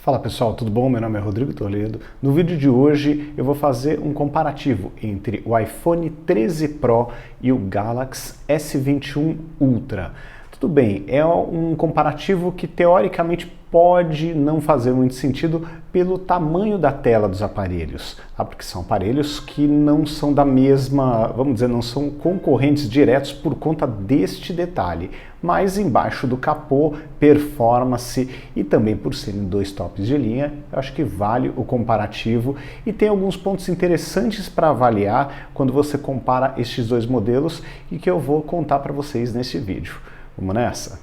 Fala pessoal, tudo bom? Meu nome é Rodrigo Toledo. No vídeo de hoje eu vou fazer um comparativo entre o iPhone 13 Pro e o Galaxy S21 Ultra. Tudo bem, é um comparativo que teoricamente pode não fazer muito sentido pelo tamanho da tela dos aparelhos, tá? Porque são aparelhos que não são da mesma, vamos dizer, não são concorrentes diretos por conta deste detalhe, mas embaixo do capô, performance e também por serem dois tops de linha, eu acho que vale o comparativo e tem alguns pontos interessantes para avaliar quando você compara estes dois modelos e que eu vou contar para vocês nesse vídeo. Vamos nessa?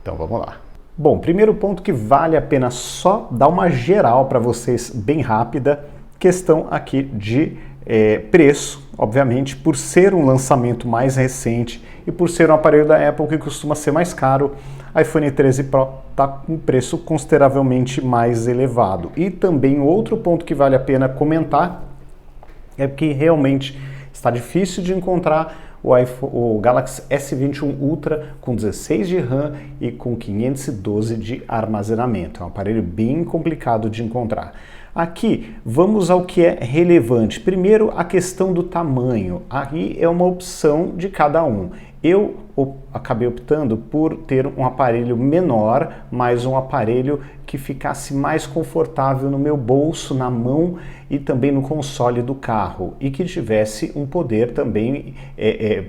Então vamos lá. Bom, primeiro ponto que vale a pena só dar uma geral para vocês bem rápida, questão aqui de preço, obviamente, por ser um lançamento mais recente e por ser um aparelho da Apple que costuma ser mais caro, iPhone 13 Pro está com um preço consideravelmente mais elevado. E também outro ponto que vale a pena comentar é que realmente está difícil de encontrar o Galaxy S21 Ultra com 16 de RAM e com 512 de armazenamento. É um aparelho bem complicado de encontrar. Aqui, vamos ao que é relevante. Primeiro, a questão do tamanho. Aí é uma opção de cada um. Eu acabei optando por ter um aparelho menor, mas um aparelho que ficasse mais confortável no meu bolso, na mão e também no console do carro e que tivesse um poder também,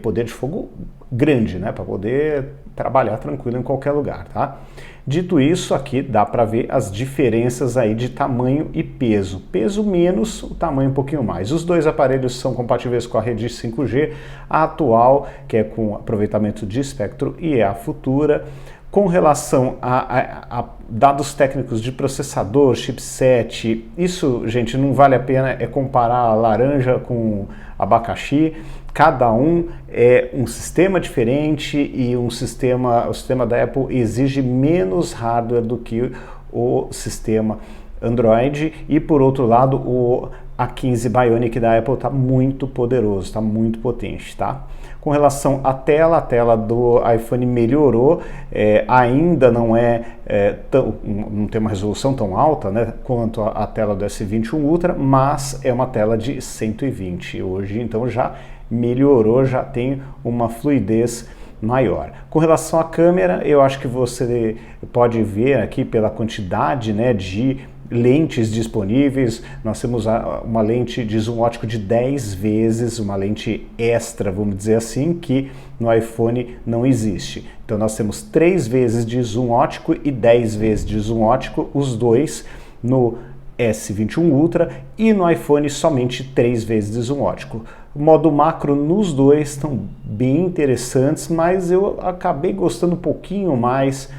poder de fogo grande, né, para poder trabalhar tranquilo em qualquer lugar, tá? Dito isso, aqui dá para ver as diferenças aí de tamanho e peso. Peso menos, o tamanho um pouquinho mais. Os dois aparelhos são compatíveis com a rede 5G, a atual, que é com aproveitamento de espectro, e a futura. Com relação a dados técnicos de processador, chipset, isso, gente, não vale a pena comparar laranja com abacaxi. Cada um é um sistema diferente e o sistema da Apple exige menos hardware do que o sistema Android. E por outro lado, o A15 Bionic da Apple está muito poderoso, está muito potente, tá? Com relação à tela, a tela do iPhone melhorou, ainda não não tem uma resolução tão alta, né, quanto a tela do S21 Ultra, mas é uma tela de 120 hoje, então já melhorou, já tem uma fluidez maior. Com relação à câmera, eu acho que você pode ver aqui pela quantidade, né, de lentes disponíveis. Nós temos uma lente de zoom ótico de 10 vezes, uma lente extra, vamos dizer assim, que no iPhone não existe. Então nós temos 3 vezes de zoom ótico e 10 vezes de zoom ótico, os dois no S21 Ultra, e no iPhone somente 3 vezes de zoom ótico. O modo macro nos dois estão bem interessantes, mas eu acabei gostando um pouquinho mais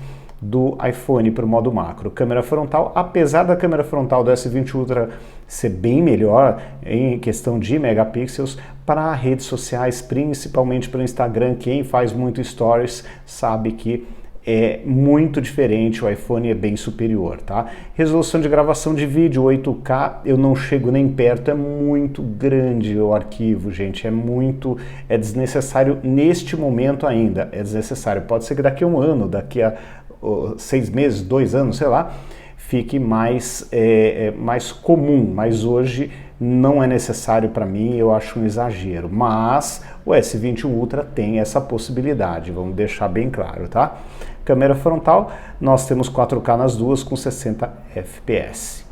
do iPhone para o modo macro. Câmera frontal, apesar da câmera frontal do S20 Ultra ser bem melhor em questão de megapixels, para redes sociais, principalmente para o Instagram, quem faz muito stories sabe que é muito diferente, o iPhone é bem superior, tá? Resolução de gravação de vídeo 8K, eu não chego nem perto, é muito grande o arquivo, gente, é desnecessário neste momento ainda, é desnecessário. Pode ser que daqui a um ano, daqui a 6 meses, 2 anos, sei lá, fique mais comum, mas hoje não é necessário para mim, eu acho um exagero, mas o S21 Ultra tem essa possibilidade, vamos deixar bem claro, tá? Câmera frontal, nós temos 4K nas duas com 60 fps.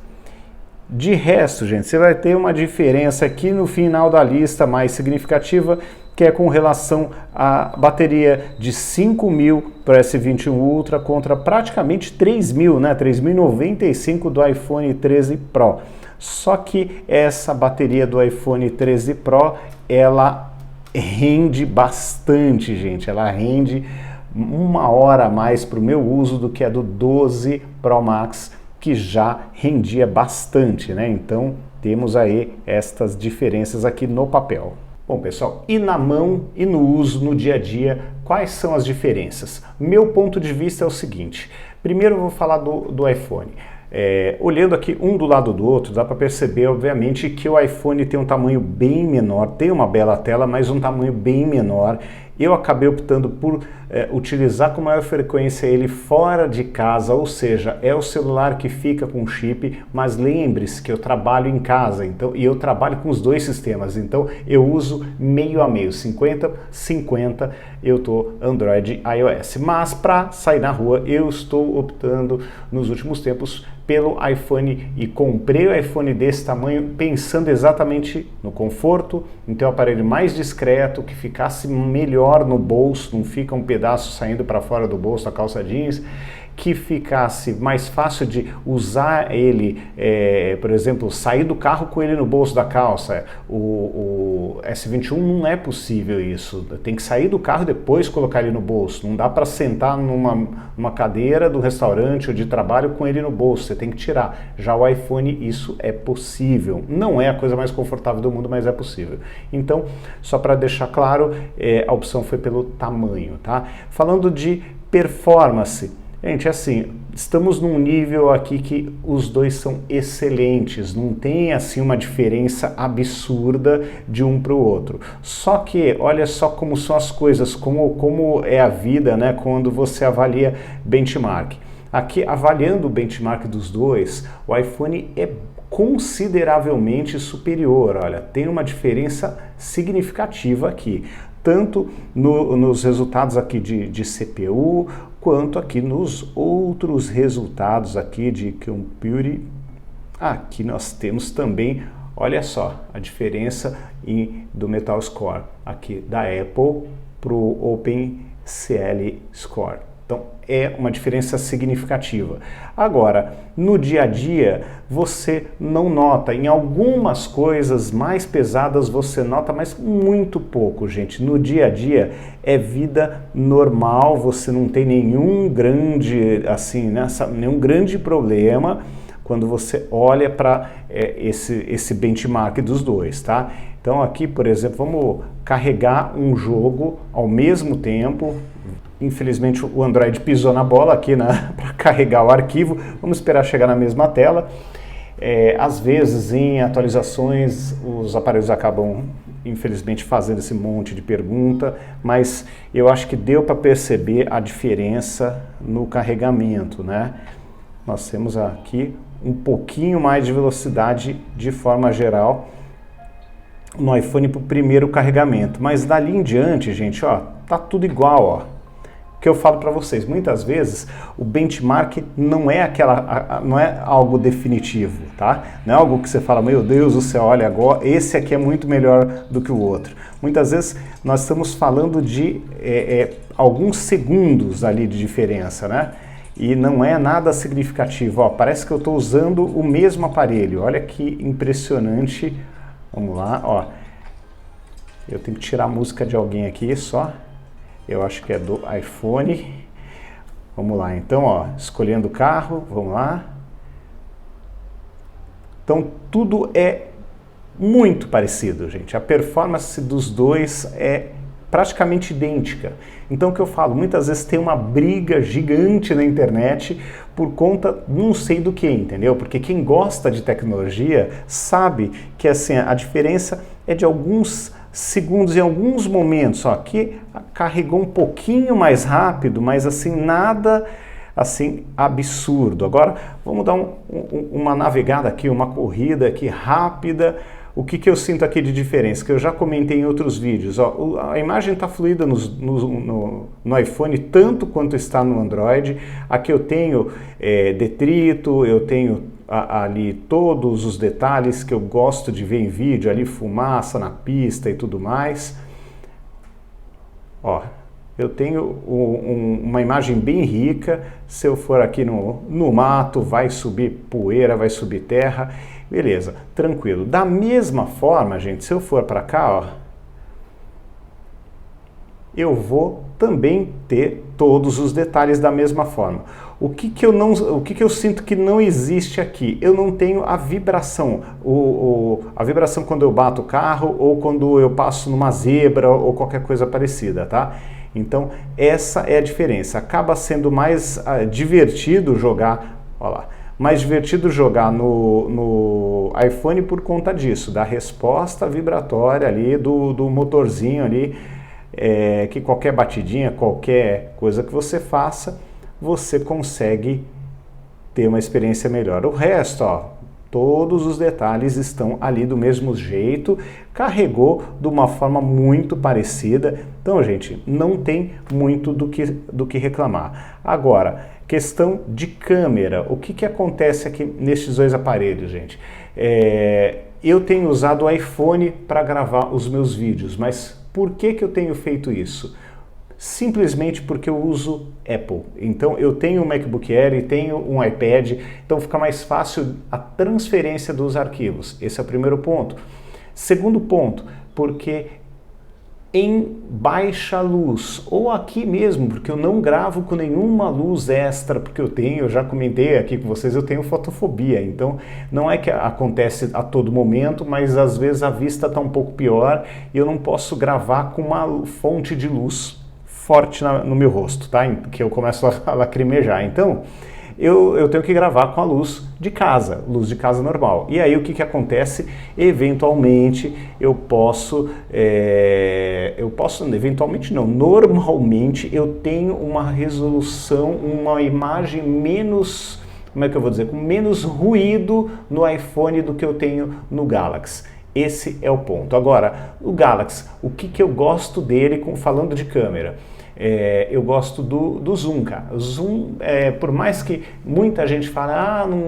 De resto, gente, você vai ter uma diferença aqui no final da lista mais significativa, que é com relação à bateria de 5.000 para o S21 Ultra contra praticamente 3.000, né? 3.095 do iPhone 13 Pro. Só que essa bateria do iPhone 13 Pro, ela rende bastante, gente. Ela rende 1 hora a mais para o meu uso do que a do 12 Pro Max, que já rendia bastante, né? Então temos aí estas diferenças aqui no papel. Bom, pessoal, e na mão e no uso, no dia a dia, quais são as diferenças? Meu ponto de vista é o seguinte: primeiro eu vou falar do iPhone. Olhando aqui um do lado do outro, dá para perceber, obviamente, que o iPhone tem um tamanho bem menor, tem uma bela tela, mas um tamanho bem menor. Eu acabei optando por utilizar com maior frequência ele fora de casa, ou seja, é o celular que fica com chip, mas lembre-se que eu trabalho em casa, então, e eu trabalho com os dois sistemas, então eu uso meio a meio, 50-50, eu estou Android e iOS. Mas para sair na rua, eu estou optando nos últimos tempos pelo iPhone e comprei o iPhone desse tamanho pensando exatamente no conforto, em ter um aparelho mais discreto, que ficasse melhor no bolso, não fica um pedaço saindo para fora do bolso da calça jeans, que ficasse mais fácil de usar ele, por exemplo, sair do carro com ele no bolso da calça. O S21 não é possível isso, tem que sair do carro e depois colocar ele no bolso, não dá para sentar numa cadeira do restaurante ou de trabalho com ele no bolso, você tem que tirar. Já o iPhone isso é possível, não é a coisa mais confortável do mundo, mas é possível. Então, só para deixar claro, a opção foi pelo tamanho, tá? Falando de performance, gente, assim, estamos num nível aqui que os dois são excelentes, não tem assim uma diferença absurda de um para o outro. Só que, olha só como são as coisas, como é a vida, né, quando você avalia benchmark. Aqui, avaliando o benchmark dos dois, o iPhone é consideravelmente superior, olha, tem uma diferença significativa aqui, tanto nos resultados aqui de CPU, quanto aqui nos outros resultados aqui de Computing. Aqui nós temos também, olha só, a diferença do Metascore aqui da Apple para o OpenCL Score. Então é uma diferença significativa. Agora, no dia a dia, você não nota. Em algumas coisas mais pesadas você nota, mas muito pouco, gente. No dia a dia é vida normal, você não tem nenhum grande, assim, né, nenhum grande problema quando você olha para esse benchmark dos dois, tá? Então aqui, por exemplo, vamos carregar um jogo ao mesmo tempo. Infelizmente o Android pisou na bola aqui para carregar o arquivo, vamos esperar chegar na mesma tela. Às vezes em atualizações os aparelhos acabam infelizmente fazendo esse monte de pergunta, mas eu acho que deu para perceber a diferença no carregamento, né? Nós temos aqui um pouquinho mais de velocidade de forma geral no iPhone para o primeiro carregamento, mas dali em diante, gente, ó, tá tudo igual, ó. Que eu falo para vocês, muitas vezes o benchmark não é não é algo definitivo, tá? Não é algo que você fala, meu Deus, você olha agora, esse aqui é muito melhor do que o outro. Muitas vezes nós estamos falando de alguns segundos ali de diferença, né? E não é nada significativo. Ó, parece que eu estou usando o mesmo aparelho. Olha que impressionante. Vamos lá, ó. Eu tenho que tirar a música de alguém aqui só. Eu acho que é do iPhone. Vamos lá, então, ó, escolhendo o carro, vamos lá. Então, tudo é muito parecido, gente. A performance dos dois é praticamente idêntica. Então, o que eu falo, muitas vezes tem uma briga gigante na internet por conta, não sei do que, entendeu? Porque quem gosta de tecnologia sabe que, assim, a diferença é de alguns segundos em alguns momentos, ó, aqui carregou um pouquinho mais rápido, mas assim, nada assim absurdo. Agora, vamos dar uma navegada aqui, uma corrida aqui rápida. O que eu sinto aqui de diferença? Que eu já comentei em outros vídeos. Ó, a imagem está fluida no iPhone tanto quanto está no Android. Aqui eu tenho detrito, eu tenho ali todos os detalhes que eu gosto de ver em vídeo, ali fumaça na pista e tudo mais. Ó, eu tenho uma imagem bem rica. Se eu for aqui no mato, vai subir poeira, vai subir terra. Beleza, tranquilo. Da mesma forma, gente, se eu for para cá, ó, eu vou também ter todos os detalhes da mesma forma. O que eu sinto que não existe aqui? Eu não tenho a vibração. A vibração quando eu bato o carro ou quando eu passo numa zebra ou qualquer coisa parecida, tá? Então, essa é a diferença. Acaba sendo mais divertido jogar, ó lá, mais divertido jogar no iPhone por conta disso, da resposta vibratória ali, do motorzinho ali, que qualquer batidinha, qualquer coisa que você faça, você consegue ter uma experiência melhor. O resto, ó, todos os detalhes estão ali do mesmo jeito, carregou de uma forma muito parecida. Então, gente, não tem muito do que reclamar. Agora, questão de câmera. O que acontece aqui nestes dois aparelhos, gente? Eu tenho usado o iPhone para gravar os meus vídeos, mas por que eu tenho feito isso? Simplesmente porque eu uso Apple. Então eu tenho um MacBook Air e tenho um iPad, então fica mais fácil a transferência dos arquivos. Esse é o primeiro ponto. Segundo ponto, porque em baixa luz, ou aqui mesmo, porque eu não gravo com nenhuma luz extra, porque eu já comentei aqui com vocês, eu tenho fotofobia, então não é que acontece a todo momento, mas às vezes a vista está um pouco pior e eu não posso gravar com uma fonte de luz forte no meu rosto, tá? Que eu começo a lacrimejar. Então, eu tenho que gravar com a luz de casa normal. E aí o que acontece? Eventualmente eventualmente não, normalmente eu tenho uma resolução, uma imagem menos, como é que eu vou dizer, com menos ruído no iPhone do que eu tenho no Galaxy. Esse é o ponto. Agora, o Galaxy, o que eu gosto dele, falando de câmera? Eu gosto do zoom, cara. O zoom, por mais que muita gente fale,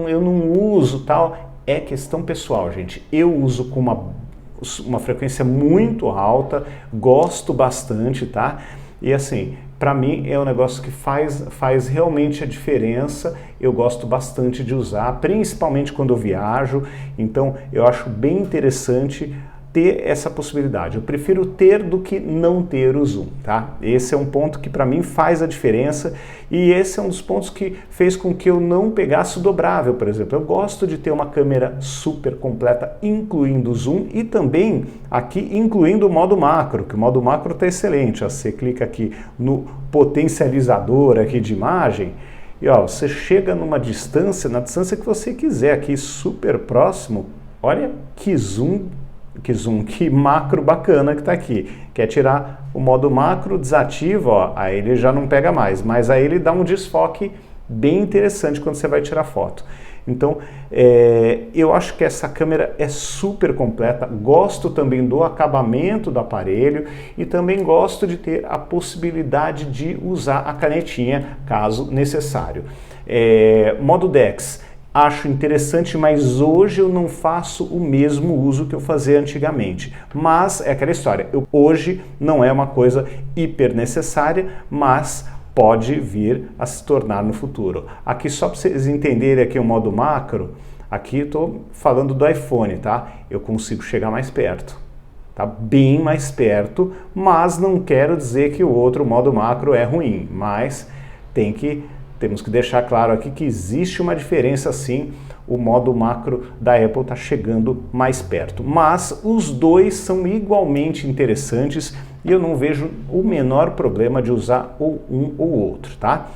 eu não uso tal, é questão pessoal, gente. Eu uso com uma frequência muito alta, gosto bastante, tá? E assim, para mim é um negócio que faz realmente a diferença. Eu gosto bastante de usar, principalmente quando eu viajo. Então eu acho bem interessante ter essa possibilidade. Eu prefiro ter do que não ter o zoom, tá? Esse é um ponto que para mim faz a diferença e esse é um dos pontos que fez com que eu não pegasse o dobrável, por exemplo. Eu gosto de ter uma câmera super completa, incluindo o zoom e também aqui incluindo o modo macro, que o modo macro está excelente. Ó, você clica aqui no potencializador aqui de imagem e ó, você chega na distância que você quiser, aqui super próximo. Olha que macro bacana que está aqui. Quer tirar o modo macro, desativa, ó, aí ele já não pega mais, mas aí ele dá um desfoque bem interessante quando você vai tirar foto. Então, eu acho que essa câmera é super completa, gosto também do acabamento do aparelho e também gosto de ter a possibilidade de usar a canetinha caso necessário. Modo DeX. Acho interessante, mas hoje eu não faço o mesmo uso que eu fazia antigamente. Mas é aquela história, hoje não é uma coisa hiper necessária, mas pode vir a se tornar no futuro. Aqui só para vocês entenderem aqui o modo macro, aqui eu estou falando do iPhone, tá? Eu consigo chegar mais perto, tá? Bem mais perto, mas não quero dizer que o outro modo macro é ruim, mas temos que deixar claro aqui que existe uma diferença sim, o modo macro da Apple está chegando mais perto. Mas os dois são igualmente interessantes e eu não vejo o menor problema de usar ou um ou outro, tá?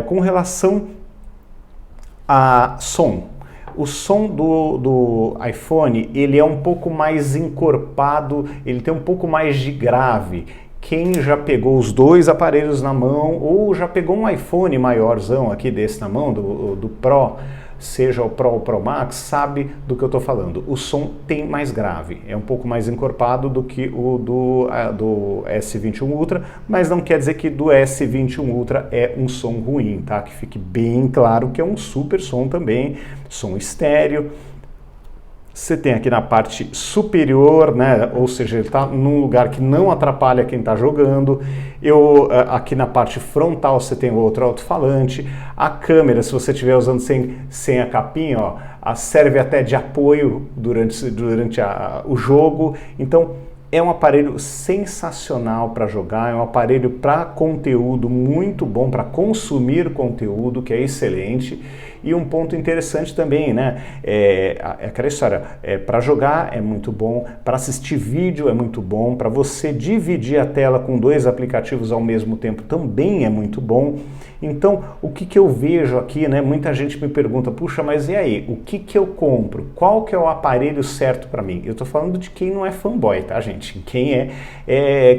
Com relação a som, o som do iPhone, ele é um pouco mais encorpado, ele tem um pouco mais de grave. Quem já pegou os dois aparelhos na mão ou já pegou um iPhone maiorzão aqui desse na mão, do Pro, seja o Pro ou o Pro Max, sabe do que eu estou falando. O som tem mais grave, é um pouco mais encorpado do que o do S21 Ultra, mas não quer dizer que do S21 Ultra é um som ruim, tá? Que fique bem claro que é um super som também, som estéreo. Você tem aqui na parte superior, né? Ou seja, ele está num lugar que não atrapalha quem está jogando. Aqui na parte frontal você tem outro alto-falante. A câmera, se você estiver usando sem a capinha, ó, serve até de apoio durante o jogo. Então, é um aparelho sensacional para jogar, é um aparelho para conteúdo muito bom, para consumir conteúdo, que é excelente. E um ponto interessante também, né? Aquela história, para jogar é muito bom, para assistir vídeo é muito bom, para você dividir a tela com dois aplicativos ao mesmo tempo também é muito bom. Então, o que eu vejo aqui, né? Muita gente me pergunta, puxa, mas e aí? O que eu compro? Qual que é o aparelho certo para mim? Eu estou falando de quem não é fanboy, tá, gente? exatamente, quem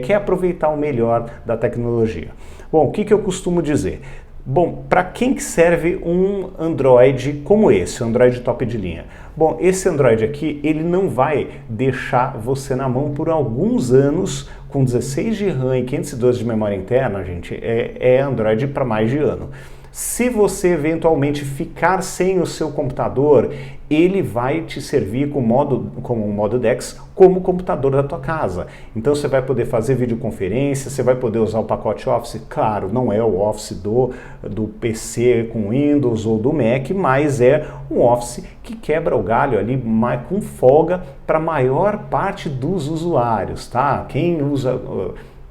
quer aproveitar o melhor da tecnologia. Bom, o que eu costumo dizer? Bom, para quem que serve um Android como esse, um Android top de linha? Bom, esse Android aqui, ele não vai deixar você na mão por alguns anos, com 16 de RAM e 512 de memória interna, gente, é Android para mais de ano. Se você eventualmente ficar sem o seu computador, ele vai te servir como um modo DeX como computador da tua casa. Então você vai poder fazer videoconferência, você vai poder usar o pacote Office. Claro, não é o Office do PC com Windows ou do Mac, mas é um Office que quebra o galho ali com folga para a maior parte dos usuários, tá? Quem usa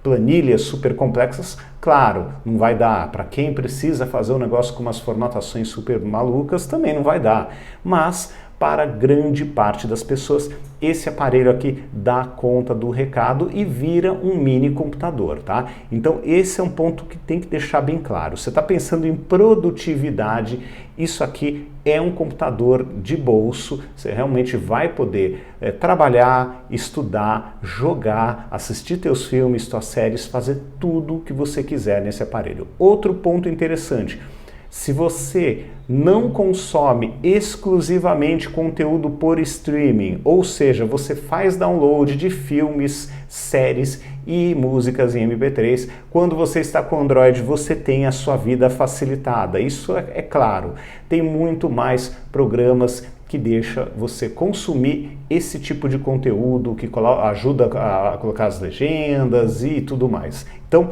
planilhas super complexas, claro, não vai dar. Para quem precisa fazer um negócio com umas formatações super malucas, também não vai dar. Mas para grande parte das pessoas, esse aparelho aqui dá conta do recado e vira um mini computador, tá? Então esse é um ponto que tem que deixar bem claro. Você está pensando em produtividade, isso aqui é um computador de bolso, você realmente vai poder trabalhar, estudar, jogar, assistir teus filmes, tuas séries, fazer tudo o que você quiser nesse aparelho. Outro ponto interessante, se você não consome exclusivamente conteúdo por streaming, ou seja, você faz download de filmes, séries e músicas em MP3, quando você está com Android você tem a sua vida facilitada. Isso é claro, tem muito mais programas que deixa você consumir esse tipo de conteúdo, que ajuda a colocar as legendas e tudo mais. Então,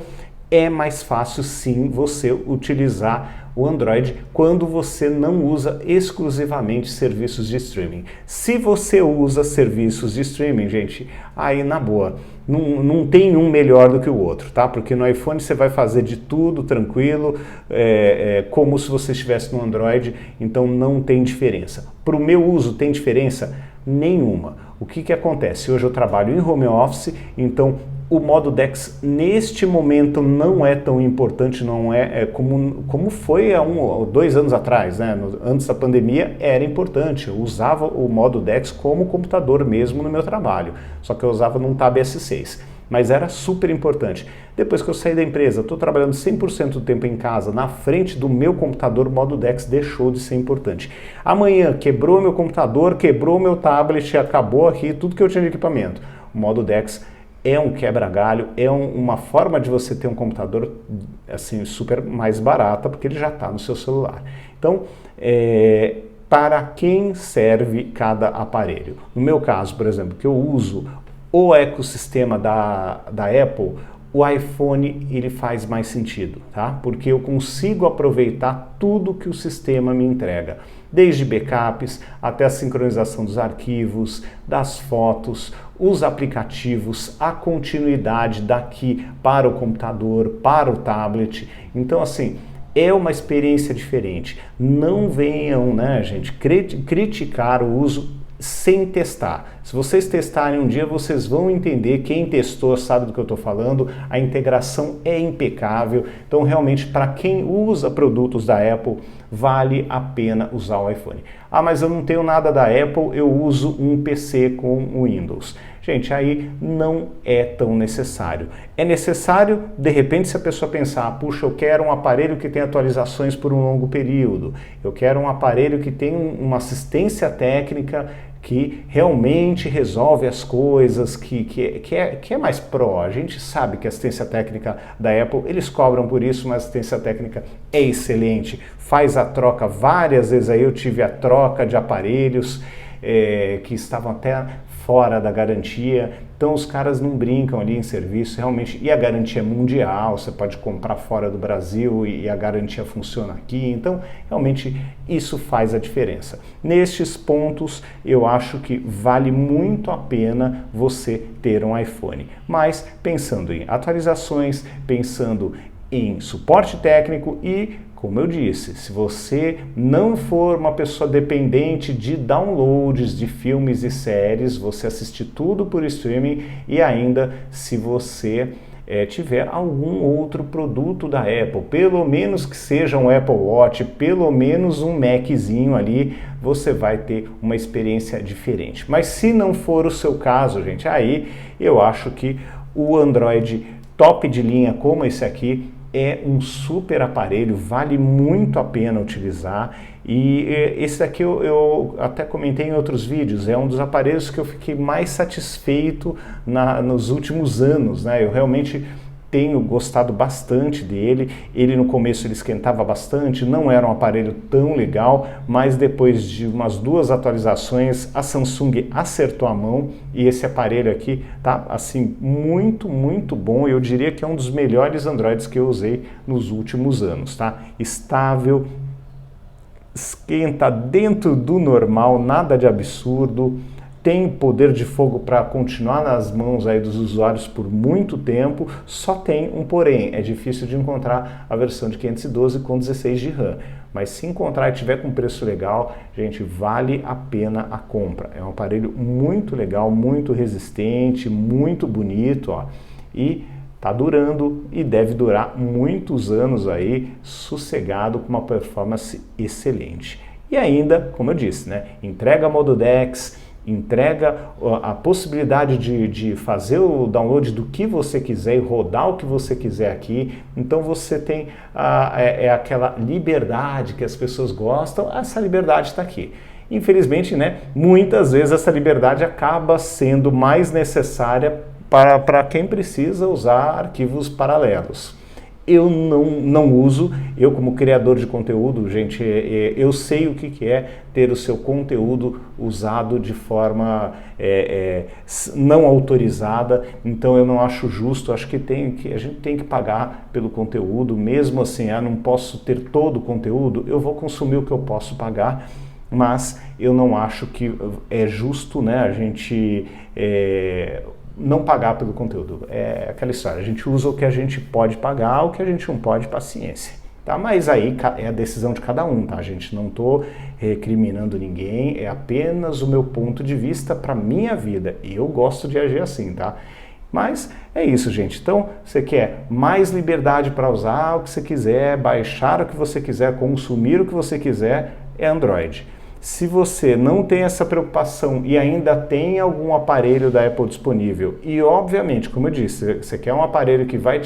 é mais fácil sim você utilizar o Android quando você não usa exclusivamente serviços de streaming. Se você usa serviços de streaming, gente, aí na boa, não tem um melhor do que o outro, tá? Porque no iPhone você vai fazer de tudo tranquilo, como se você estivesse no Android, então não tem diferença. Para o meu uso tem diferença? Nenhuma. O que acontece? Hoje eu trabalho em home office, então o modo DeX neste momento não é tão importante, não como foi há 2 anos atrás, né? Antes da pandemia era importante, eu usava o modo DeX como computador mesmo no meu trabalho, só que eu usava num Tab S6, mas era super importante. Depois que eu saí da empresa, estou trabalhando 100% do tempo em casa, na frente do meu computador, o modo DeX deixou de ser importante. Amanhã quebrou meu computador, quebrou meu tablet, acabou aqui tudo que eu tinha de equipamento. O modo DeX é um quebra-galho, é uma forma de você ter um computador assim super mais barata, porque ele já está no seu celular. Então, para quem serve cada aparelho? No meu caso, por exemplo, que eu uso o ecossistema da Apple, o iPhone ele faz mais sentido, tá? Porque eu consigo aproveitar tudo que o sistema me entrega, desde backups até a sincronização dos arquivos, das fotos, os aplicativos, a continuidade daqui para o computador, para o tablet. Então, assim, é uma experiência diferente. Não venham, né, gente, criticar o uso sem testar. Se vocês testarem um dia, vocês vão entender, quem testou sabe do que eu estou falando, a integração é impecável, então realmente para quem usa produtos da Apple, vale a pena usar o iPhone. Ah, mas eu não tenho nada da Apple, eu uso um PC com o Windows. Gente, aí não é tão necessário. É necessário, de repente, se a pessoa pensar, puxa, eu quero um aparelho que tem atualizações por um longo período, eu quero um aparelho que tem uma assistência técnica que realmente resolve as coisas, que é mais pró. A gente sabe que a assistência técnica da Apple, eles cobram por isso, mas a assistência técnica é excelente, faz a troca várias vezes. Aí eu tive a troca de aparelhos que estavam até fora da garantia, então os caras não brincam ali em serviço, realmente, e a garantia é mundial, você pode comprar fora do Brasil e a garantia funciona aqui, então realmente isso faz a diferença. Nestes pontos eu acho que vale muito a pena você ter um iPhone, mas pensando em atualizações, pensando em suporte técnico e, como eu disse, se você não for uma pessoa dependente de downloads de filmes e séries, você assiste tudo por streaming, e ainda se você tiver algum outro produto da Apple, pelo menos que seja um Apple Watch, pelo menos um Maczinho ali, você vai ter uma experiência diferente. Mas se não for o seu caso, gente, aí eu acho que o Android top de linha como esse aqui é um super aparelho, vale muito a pena utilizar. E esse daqui eu até comentei em outros vídeos, é um dos aparelhos que eu fiquei mais satisfeito nos últimos anos, né? Eu realmente tenho gostado bastante dele. Ele no começo ele esquentava bastante, não era um aparelho tão legal, mas depois de umas 2 atualizações a Samsung acertou a mão e esse aparelho aqui tá assim muito bom. Eu diria que é um dos melhores Androids que eu usei nos últimos anos, tá? Estável, esquenta dentro do normal, nada de absurdo. Tem poder de fogo para continuar nas mãos aí dos usuários por muito tempo, só tem um porém, é difícil de encontrar a versão de 512 com 16 de RAM. Mas se encontrar e tiver com preço legal, gente, vale a pena a compra. É um aparelho muito legal, muito resistente, muito bonito, ó, e tá durando e deve durar muitos anos aí, sossegado, com uma performance excelente. E ainda, como eu disse, né, entrega modo DeX, entrega a possibilidade de fazer o download do que você quiser e rodar o que você quiser aqui. Então você tem aquela liberdade que as pessoas gostam, essa liberdade está aqui. Infelizmente, né, muitas vezes essa liberdade acaba sendo mais necessária para quem precisa usar arquivos paralelos. Eu não uso, eu como criador de conteúdo, gente, eu sei o que é ter o seu conteúdo usado de forma não autorizada, então eu não acho justo, acho que a gente tem que pagar pelo conteúdo, mesmo assim, não posso ter todo o conteúdo, eu vou consumir o que eu posso pagar, mas eu não acho que é justo, né, a gente não pagar pelo conteúdo. É aquela história, a gente usa o que a gente pode pagar, o que a gente não pode, paciência. Tá? Mas aí é a decisão de cada um, tá, gente? Não estou recriminando ninguém, é apenas o meu ponto de vista para minha vida. E eu gosto de agir assim, tá? Mas é isso, gente. Então, você quer mais liberdade para usar o que você quiser, baixar o que você quiser, consumir o que você quiser, é Android. Se você não tem essa preocupação e ainda tem algum aparelho da Apple disponível, e obviamente, como eu disse, você quer um aparelho que vai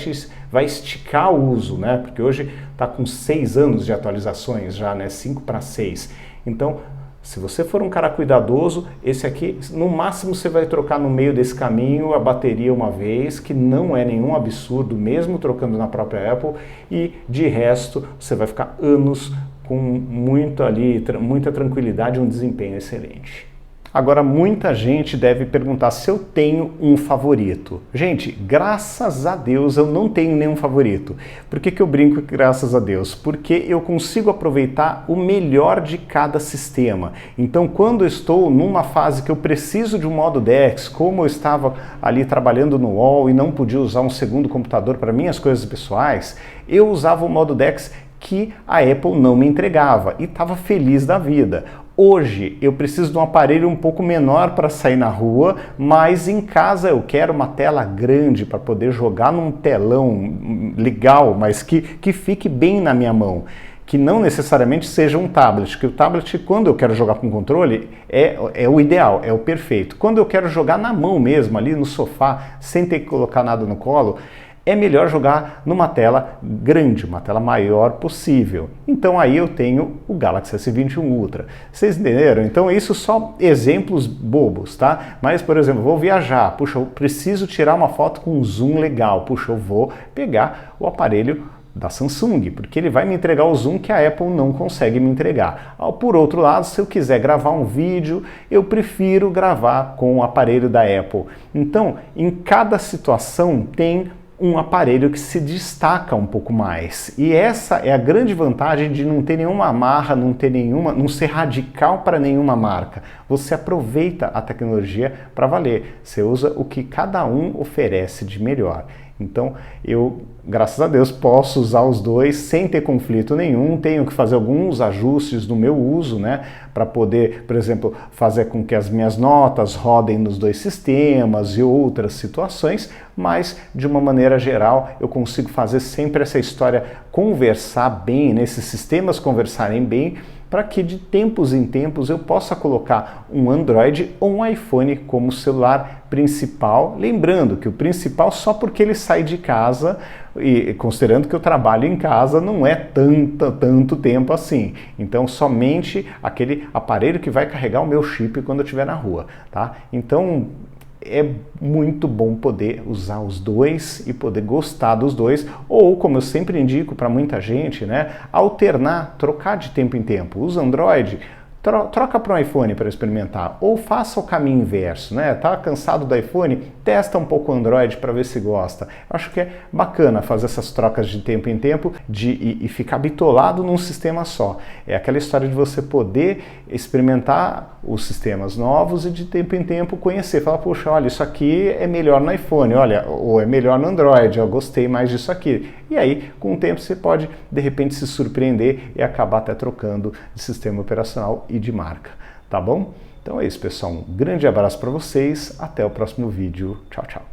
esticar o uso, né? Porque hoje está com 6 anos de atualizações já, né? 5 para 6. Então, se você for um cara cuidadoso, esse aqui, no máximo você vai trocar no meio desse caminho a bateria uma vez, que não é nenhum absurdo, mesmo trocando na própria Apple, e de resto você vai ficar anos com muita tranquilidade e um desempenho excelente. Agora, muita gente deve perguntar se eu tenho um favorito. Gente, graças a Deus eu não tenho nenhum favorito. Por que eu brinco graças a Deus? Porque eu consigo aproveitar o melhor de cada sistema. Então, quando eu estou numa fase que eu preciso de um modo DeX, como eu estava ali trabalhando no UOL e não podia usar um segundo computador para minhas coisas pessoais, eu usava o modo DeX que a Apple não me entregava e estava feliz da vida. Hoje eu preciso de um aparelho um pouco menor para sair na rua, mas em casa eu quero uma tela grande para poder jogar num telão legal, mas que fique bem na minha mão. Que não necessariamente seja um tablet, que o tablet, quando eu quero jogar com controle, é o ideal, é o perfeito. Quando eu quero jogar na mão mesmo, ali no sofá, sem ter que colocar nada no colo, é melhor jogar numa tela grande, uma tela maior possível. Então aí eu tenho o Galaxy S21 Ultra. Vocês entenderam? Então isso só exemplos bobos, tá? Mas, por exemplo, vou viajar, puxa, eu preciso tirar uma foto com um zoom legal, puxa, eu vou pegar o aparelho da Samsung, porque ele vai me entregar o zoom que a Apple não consegue me entregar. Por outro lado, se eu quiser gravar um vídeo, eu prefiro gravar com o aparelho da Apple. Então, em cada situação tem um aparelho que se destaca um pouco mais. E essa é a grande vantagem de não ter nenhuma amarra, não ser radical para nenhuma marca. Você aproveita a tecnologia para valer. Você usa o que cada um oferece de melhor. Então, eu, graças a Deus, posso usar os dois sem ter conflito nenhum. Tenho que fazer alguns ajustes no meu uso, né, para poder, por exemplo, fazer com que as minhas notas rodem nos dois sistemas e outras situações, mas de uma maneira geral eu consigo fazer sempre essa história conversar bem, né, esses sistemas conversarem bem, para que de tempos em tempos eu possa colocar um Android ou um iPhone como celular principal, lembrando que o principal só porque ele sai de casa, e considerando que eu trabalho em casa, não é tanto tempo assim. Então somente aquele aparelho que vai carregar o meu chip quando eu estiver na rua, tá? Então é muito bom poder usar os dois e poder gostar dos dois, ou como eu sempre indico para muita gente, né, alternar, trocar de tempo em tempo. Usa Android, troca para um iPhone para experimentar, ou faça o caminho inverso, né? Tá cansado do iPhone? Testa um pouco o Android para ver se gosta. Acho que é bacana fazer essas trocas de tempo em tempo e ficar bitolado num sistema só. É aquela história de você poder experimentar os sistemas novos e de tempo em tempo conhecer. Falar, puxa, olha, isso aqui é melhor no iPhone, olha, ou é melhor no Android, eu gostei mais disso aqui. E aí, com o tempo, você pode, de repente, se surpreender e acabar até trocando de sistema operacional e de marca, tá bom? Então é isso, pessoal. Um grande abraço para vocês. Até o próximo vídeo. Tchau, tchau.